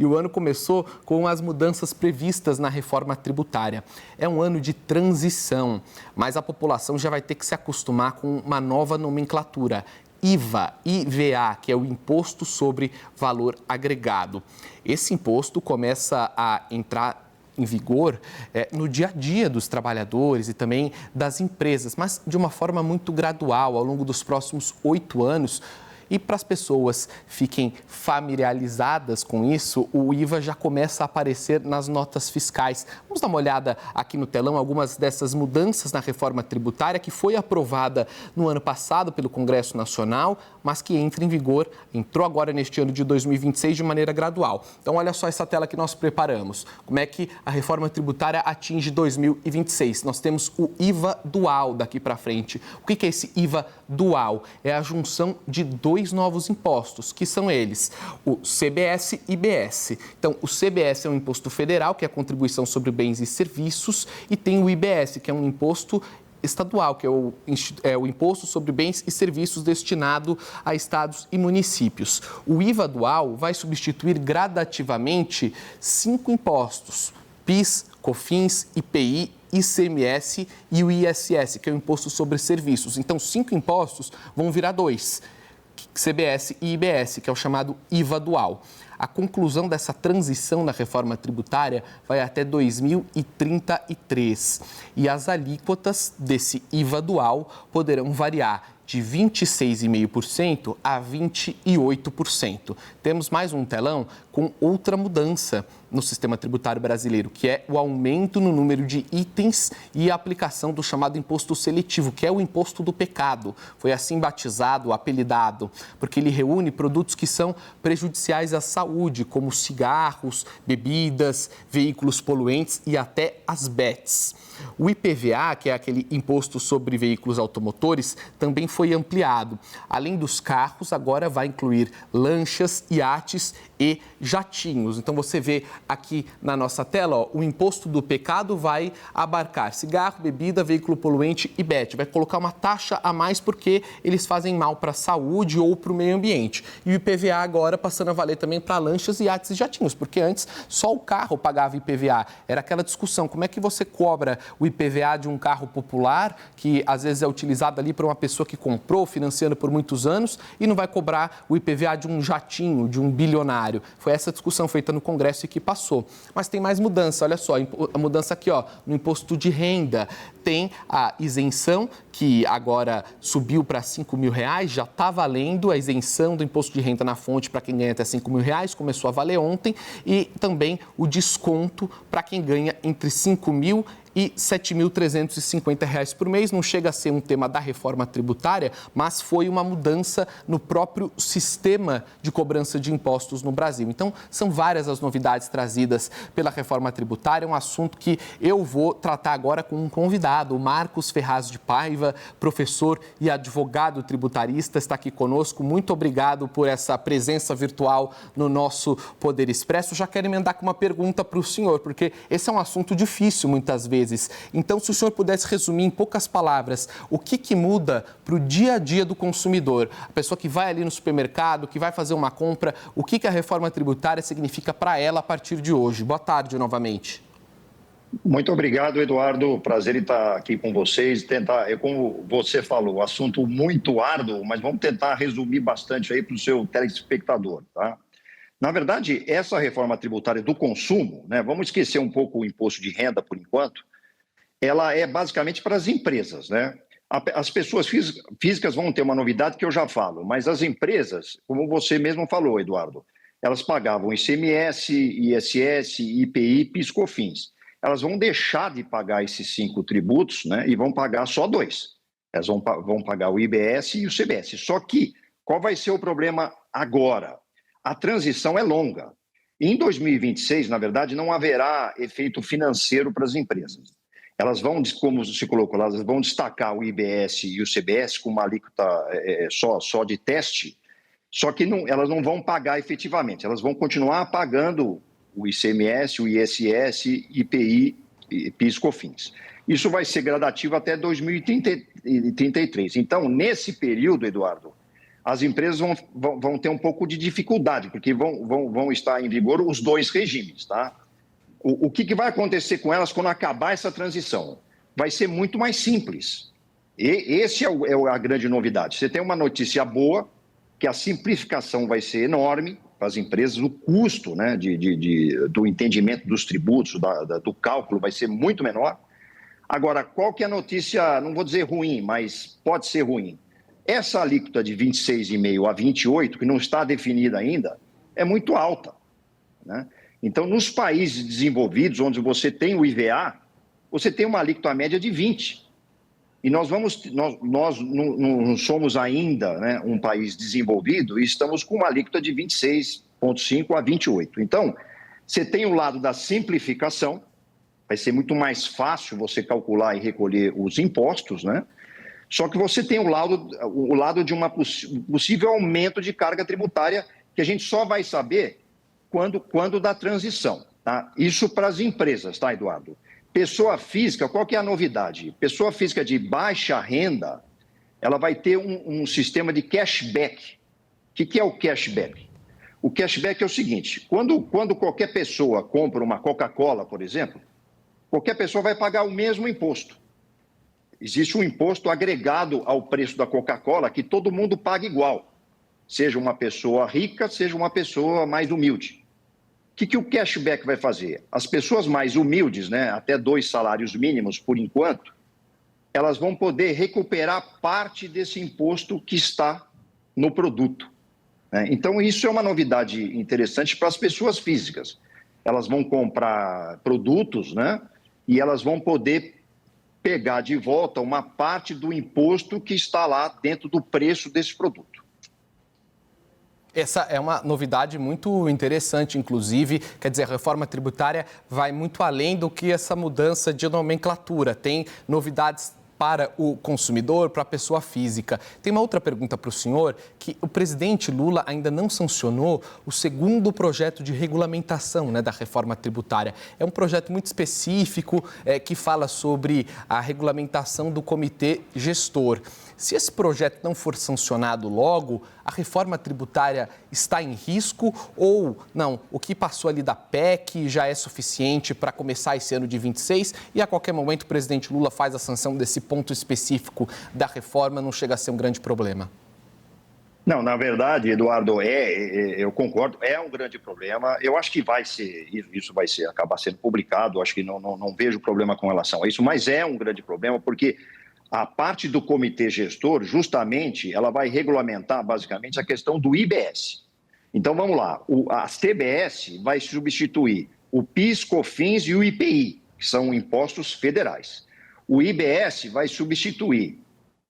E o ano começou com as mudanças previstas na reforma tributária. É um ano de transição, mas a população já vai ter que se acostumar com uma nova nomenclatura. IVA, que é o Imposto sobre Valor Agregado. Esse imposto começa a entrar em vigor no dia a dia dos trabalhadores e também das empresas, mas de uma forma muito gradual, ao longo dos próximos 8 anos. E para as pessoas fiquem familiarizadas com isso, o IVA já começa a aparecer nas notas fiscais. Vamos dar uma olhada aqui no telão, algumas dessas mudanças na reforma tributária que foi aprovada no ano passado pelo Congresso Nacional, mas que entrou agora neste ano de 2026 de maneira gradual. Então, olha só essa tela que nós preparamos. Como é que a reforma tributária atinge 2026? Nós temos o IVA dual daqui para frente. O que é esse IVA dual? É a junção de dois novos impostos, que são eles, o CBS e IBS. Então, o CBS é um imposto federal, que é a contribuição sobre bens e serviços, e tem o IBS, que é um imposto estadual, que é o Imposto sobre Bens e Serviços destinado a estados e municípios. O IVA dual vai substituir gradativamente 5 impostos: PIS, COFINS, IPI, ICMS e o ISS, que é o Imposto sobre Serviços. Então, 5 impostos vão virar 2. CBS e IBS, que é o chamado IVA dual. A conclusão dessa transição na reforma tributária vai até 2033. E as alíquotas desse IVA dual poderão variar de 26,5% a 28%. Temos mais um telão com outra mudança no sistema tributário brasileiro, que é o aumento no número de itens e a aplicação do chamado imposto seletivo, que é o imposto do pecado. Foi assim batizado, apelidado, porque ele reúne produtos que são prejudiciais à saúde, como cigarros, bebidas, veículos poluentes e até as bets. O IPVA, que é aquele imposto sobre veículos automotores, também foi ampliado. Além dos carros, agora vai incluir lanchas, iates e jatinhos. Então, você vê aqui na nossa tela, ó, o imposto do pecado vai abarcar cigarro, bebida, veículo poluente e bet. Vai colocar uma taxa a mais porque eles fazem mal para a saúde ou para o meio ambiente. E o IPVA agora passando a valer também para lanchas, iates e jatinhos, porque antes só o carro pagava IPVA. Era aquela discussão, como é que você cobra o IPVA de um carro popular, que às vezes é utilizado ali para uma pessoa que comprou, financiando por muitos anos, e não vai cobrar o IPVA de um jatinho, de um bilionário. Foi essa discussão feita no Congresso e que passou. Mas tem mais mudança, olha só, a mudança aqui, ó, no imposto de renda. Tem a isenção, que agora subiu para R$5.000, já está valendo a isenção do imposto de renda na fonte para quem ganha até R$5.000, começou a valer ontem, e também o desconto para quem ganha entre R$5.000 e R$7.350 por mês. Não chega a ser um tema da reforma tributária, mas foi uma mudança no próprio sistema de cobrança de impostos no Brasil. Então, são várias as novidades trazidas pela reforma tributária, um assunto que eu vou tratar agora com um convidado, o Marcos Ferraz de Paiva, professor e advogado tributarista, está aqui conosco. Muito obrigado por essa presença virtual no nosso Poder Expresso. Já quero emendar com uma pergunta para o senhor, porque esse é um assunto difícil muitas vezes. Então, se o senhor pudesse resumir em poucas palavras, o que muda para o dia a dia do consumidor? A pessoa que vai ali no supermercado, que vai fazer uma compra, o que a reforma tributária significa para ela a partir de hoje? Boa tarde novamente. Muito obrigado, Eduardo. Prazer em estar aqui com vocês. Como você falou, assunto muito árduo, mas vamos tentar resumir bastante aí para o seu telespectador, tá? Na verdade, essa reforma tributária do consumo, né, vamos esquecer um pouco o imposto de renda por enquanto, ela é basicamente para as empresas, né? As pessoas físicas vão ter uma novidade que eu já falo, mas as empresas, como você mesmo falou, Eduardo, elas pagavam ICMS, ISS, IPI, PIS, COFINS. Elas vão deixar de pagar esses 5 tributos, né, e vão pagar só 2. Elas vão pagar o IBS e o CBS. Só que, qual vai ser o problema agora? A transição é longa. Em 2026, na verdade, não haverá efeito financeiro para as empresas. Elas vão, como se colocou lá, elas vão destacar o IBS e o CBS com uma alíquota só de teste, só que elas não vão pagar efetivamente, elas vão continuar pagando o ICMS, o ISS, IPI, PIS, COFINS. Isso vai ser gradativo até 2033. Então, nesse período, Eduardo, as empresas vão ter um pouco de dificuldade, porque vão estar em vigor os dois regimes, tá? O que vai acontecer com elas quando acabar essa transição? Vai ser muito mais simples. E esse é a grande novidade. Você tem uma notícia boa, que a simplificação vai ser enorme para as empresas, o custo, né, do entendimento dos tributos, do cálculo vai ser muito menor. Agora, qual que é a notícia, não vou dizer ruim, mas pode ser ruim? Essa alíquota de 26,5% a 28%, que não está definida ainda, é muito alta, né? Então, nos países desenvolvidos, onde você tem o IVA, você tem uma alíquota média de 20%. E nós não somos ainda, né, um país desenvolvido e estamos com uma alíquota de 26,5% a 28%. Então, você tem o lado da simplificação, vai ser muito mais fácil você calcular e recolher os impostos, né? Só que você tem o lado de um possível aumento de carga tributária que a gente só vai saber quando da transição, tá? Isso para as empresas, tá, Eduardo? Pessoa física, qual que é a novidade? Pessoa física de baixa renda, ela vai ter um sistema de cashback. O que é o cashback? O cashback é o seguinte, quando qualquer pessoa compra uma Coca-Cola, por exemplo, qualquer pessoa vai pagar o mesmo imposto. Existe um imposto agregado ao preço da Coca-Cola que todo mundo paga igual, seja uma pessoa rica, seja uma pessoa mais humilde. O que o cashback vai fazer? As pessoas mais humildes, né, até 2 salários mínimos por enquanto, elas vão poder recuperar parte desse imposto que está no produto, né? Então, isso é uma novidade interessante para as pessoas físicas. Elas vão comprar produtos, né, e elas vão poder pegar de volta uma parte do imposto que está lá dentro do preço desse produto. Essa é uma novidade muito interessante, inclusive, quer dizer, a reforma tributária vai muito além do que essa mudança de nomenclatura. Tem novidades para o consumidor, para a pessoa física. Tem uma outra pergunta para o senhor, que o presidente Lula ainda não sancionou o segundo projeto de regulamentação, né, da reforma tributária. É um projeto muito específico que fala sobre a regulamentação do comitê gestor. Se esse projeto não for sancionado logo, a reforma tributária está em risco ou não? O que passou ali da PEC já é suficiente para começar esse ano de 26 e a qualquer momento o presidente Lula faz a sanção desse ponto específico da reforma, não chega a ser um grande problema? Não, na verdade, Eduardo, eu concordo, é um grande problema. Eu acho que isso vai acabar sendo publicado, acho que não vejo problema com relação a isso, mas é um grande problema porque a parte do comitê gestor, justamente, ela vai regulamentar, basicamente, a questão do IBS. Então, vamos lá. A CBS vai substituir o PIS, COFINS e o IPI, que são impostos federais. O IBS vai substituir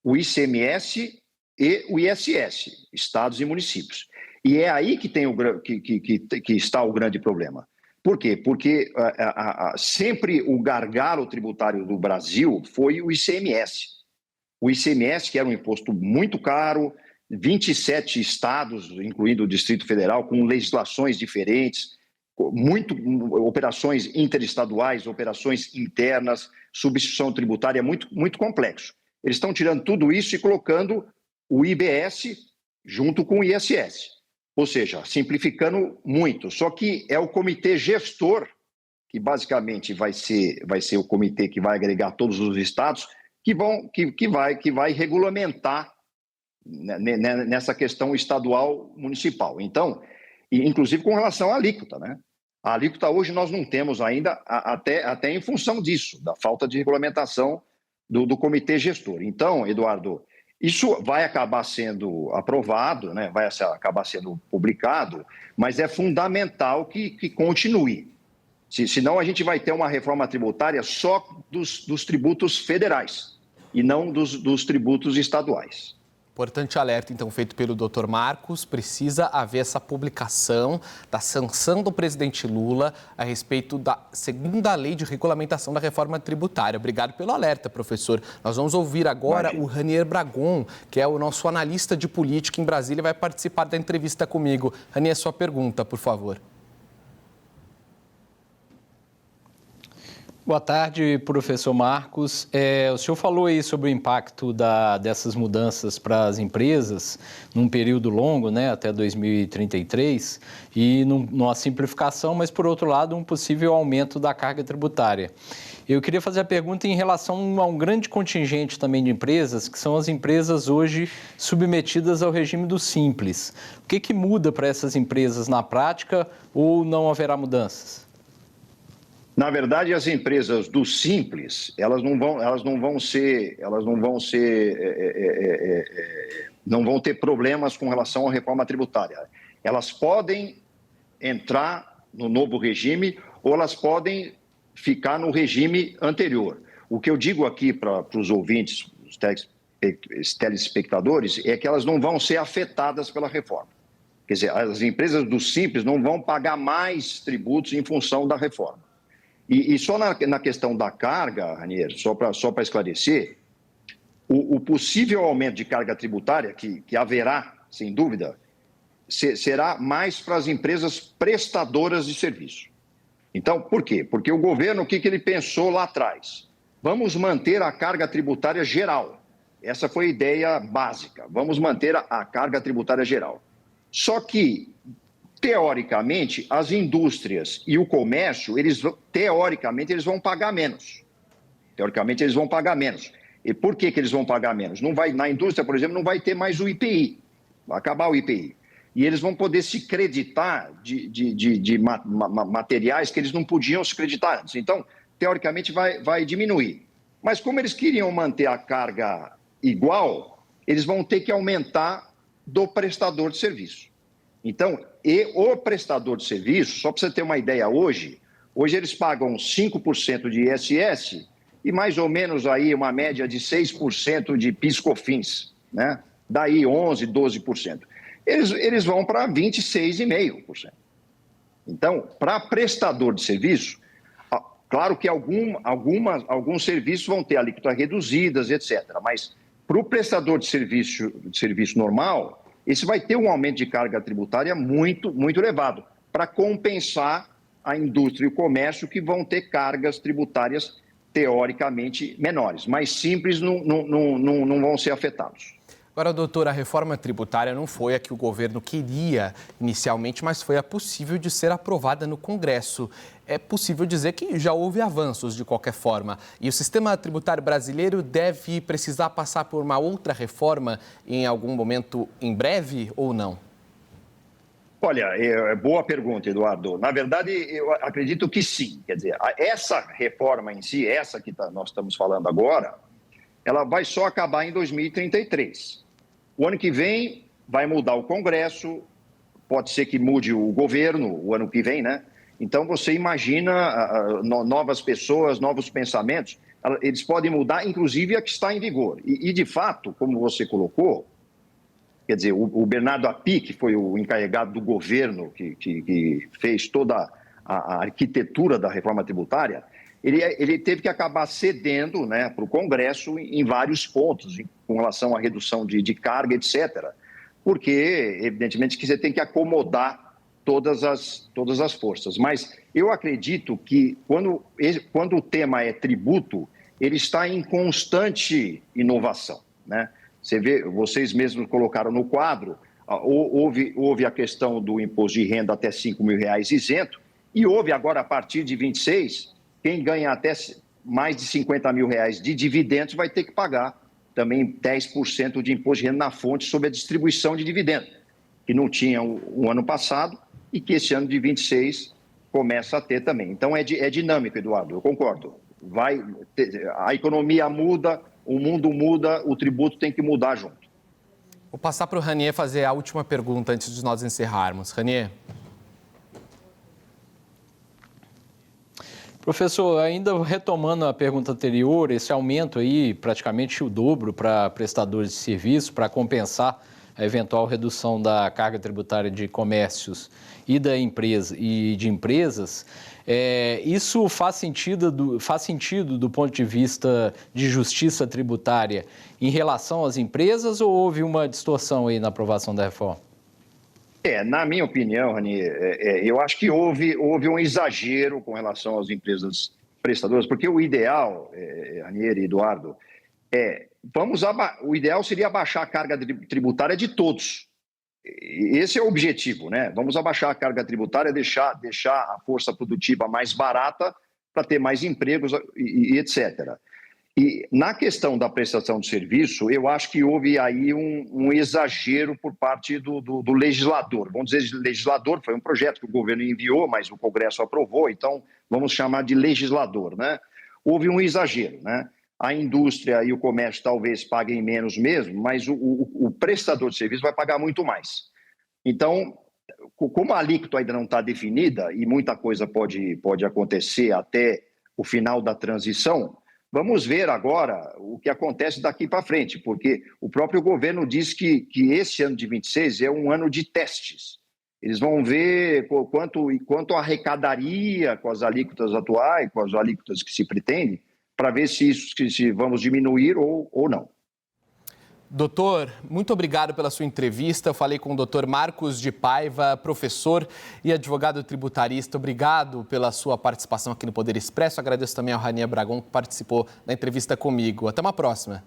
o ICMS e o ISS, estados e municípios. E é aí que está o grande problema. Por quê? Porque sempre o gargalo tributário do Brasil foi o ICMS. O ICMS, que era um imposto muito caro, 27 estados, incluindo o Distrito Federal, com legislações diferentes, operações interestaduais, operações internas, substituição tributária, muito, muito complexo. Eles estão tirando tudo isso e colocando o IBS junto com o ISS. Ou seja, simplificando muito. Só que é o comitê gestor, que basicamente vai ser o comitê que vai agregar todos os estados, que vai regulamentar nessa questão estadual municipal. Então, inclusive com relação à alíquota, né? A alíquota hoje nós não temos ainda, até em função disso, da falta de regulamentação do comitê gestor. Então, Eduardo, isso vai acabar sendo aprovado, né? Vai acabar sendo publicado, mas é fundamental que continue. Senão a gente vai ter uma reforma tributária só dos tributos federais e não dos tributos estaduais. Importante alerta, então, feito pelo Dr. Marcos. Precisa haver essa publicação da sanção do presidente Lula a respeito da segunda lei de regulamentação da reforma tributária. Obrigado pelo alerta, professor. Nós vamos ouvir agora o Ranier Bragon, que é o nosso analista de política em Brasília, vai participar da entrevista comigo. Ranier, sua pergunta, por favor. Boa tarde, professor Marcos. O senhor falou aí sobre o impacto dessas mudanças para as empresas num período longo, né, até 2033, e numa simplificação, mas, por outro lado, um possível aumento da carga tributária. Eu queria fazer a pergunta em relação a um grande contingente também de empresas, que são as empresas hoje submetidas ao regime do Simples. O que muda para essas empresas na prática ou não haverá mudanças? Na verdade, as empresas do Simples, não vão ter problemas com relação à reforma tributária. Elas podem entrar no novo regime ou elas podem ficar no regime anterior. O que eu digo aqui para os ouvintes, os telespectadores, é que elas não vão ser afetadas pela reforma. Quer dizer, as empresas do Simples não vão pagar mais tributos em função da reforma. E só na questão da carga, Ranier, só para esclarecer, o possível aumento de carga tributária, que haverá, sem dúvida, será mais para as empresas prestadoras de serviço. Então, por quê? Porque o governo, o que ele pensou lá atrás? Vamos manter a carga tributária geral. Essa foi a ideia básica. Vamos manter a carga tributária geral. Só que, teoricamente, as indústrias e o comércio, teoricamente, eles vão pagar menos. Teoricamente, eles vão pagar menos. E por que eles vão pagar menos? Na indústria, por exemplo, não vai ter mais o IPI. Vai acabar o IPI. E eles vão poder se creditar de materiais que eles não podiam se creditar antes. Então, teoricamente, vai diminuir. Mas como eles queriam manter a carga igual, eles vão ter que aumentar do prestador de serviço. Então, o prestador de serviço, só para você ter uma ideia hoje eles pagam 5% de ISS e mais ou menos aí uma média de 6% de PIS/COFINS, né? Daí 11%, 12%. Eles vão para 26,5%. Então, para prestador de serviço, claro que alguns serviços vão ter alíquotas reduzidas, etc. Mas para o prestador de serviço normal, esse vai ter um aumento de carga tributária muito, muito elevado, para compensar a indústria e o comércio que vão ter cargas tributárias teoricamente menores. Mas simples não vão ser afetados. Agora, doutor, a reforma tributária não foi a que o governo queria inicialmente, mas foi a possível de ser aprovada no Congresso. É possível dizer que já houve avanços de qualquer forma. E o sistema tributário brasileiro deve precisar passar por uma outra reforma em algum momento em breve ou não? Olha, boa pergunta, Eduardo. Na verdade, eu acredito que sim. Quer dizer, essa reforma em si, essa que nós estamos falando agora, ela vai só acabar em 2033. O ano que vem vai mudar o Congresso, pode ser que mude o governo o ano que vem, né? Então, você imagina novas pessoas, novos pensamentos, eles podem mudar, inclusive a que está em vigor. E de fato, como você colocou, quer dizer, o Bernardo Api, que foi o encarregado do governo que fez toda a arquitetura da reforma tributária, ele teve que acabar cedendo, né, para o Congresso em vários pontos, com relação à redução de carga, etc. Porque, evidentemente, que você tem que acomodar todas as forças. Mas eu acredito que, quando o tema é tributo, ele está em constante inovação, né? Você vê, vocês mesmos colocaram no quadro, houve a questão do imposto de renda até R$5 mil isento, e houve agora, a partir de 26, quem ganha até mais de R$50 mil de dividendos vai ter que pagar também 10% de imposto de renda na fonte sobre a distribuição de dividendos, que não tinha o ano passado e que esse ano de 26 começa a ter também. Então, é dinâmico, Eduardo, eu concordo. A economia muda, o mundo muda, o tributo tem que mudar junto. Vou passar para o Ranier fazer a última pergunta antes de nós encerrarmos. Ranier. Professor, ainda retomando a pergunta anterior, esse aumento aí, praticamente o dobro para prestadores de serviço, para compensar a eventual redução da carga tributária de comércios e de empresas, isso faz sentido do ponto de vista de justiça tributária em relação às empresas ou houve uma distorção aí na aprovação da reforma? Na minha opinião, Rani, eu acho que houve um exagero com relação às empresas prestadoras, porque o ideal, Ranieri e Eduardo, o ideal seria abaixar a carga tributária de todos. Esse é o objetivo, né? Vamos abaixar a carga tributária, deixar a força produtiva mais barata para ter mais empregos e etc. E na questão da prestação de serviço, eu acho que houve aí um exagero por parte do legislador. Vamos dizer, legislador, foi um projeto que o governo enviou, mas o Congresso aprovou, então vamos chamar de legislador, né? Houve um exagero, né? A indústria e o comércio talvez paguem menos mesmo, mas o prestador de serviço vai pagar muito mais. Então, como a alíquota ainda não está definida e muita coisa pode acontecer até o final da transição, vamos ver agora o que acontece daqui para frente, porque o próprio governo diz que esse ano de 26 é um ano de testes. Eles vão ver quanto arrecadaria com as alíquotas atuais, com as alíquotas que se pretende, para ver se vamos diminuir ou não. Doutor, muito obrigado pela sua entrevista. Eu falei com o doutor Marcos de Paiva, professor e advogado tributarista. Obrigado pela sua participação aqui no Poder Expresso. Agradeço também ao Ranieri Bragon, que participou da entrevista comigo. Até uma próxima.